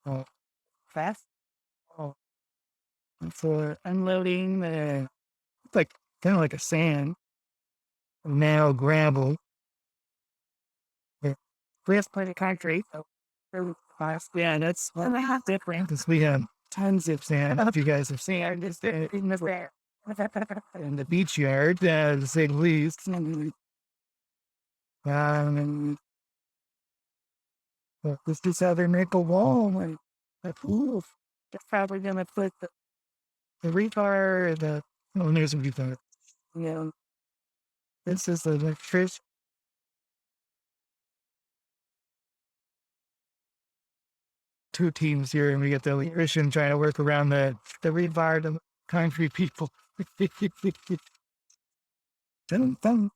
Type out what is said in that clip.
uh, fast uh, for unloading the it's like kind of like a sand, now gravel. We have plenty of concrete. So really fast. Yeah, that's what I have different because we have tons of sand. I don't know if you guys have seen just in the there. In the beach yard, to say the least. And this is how they make a wall. And the pool. They're probably gonna put the rebar, the oh, there's a rebar. You know, this is the electrician. Two teams here, and we get the electrician trying to work around the rebar, the concrete people. Dun, dun.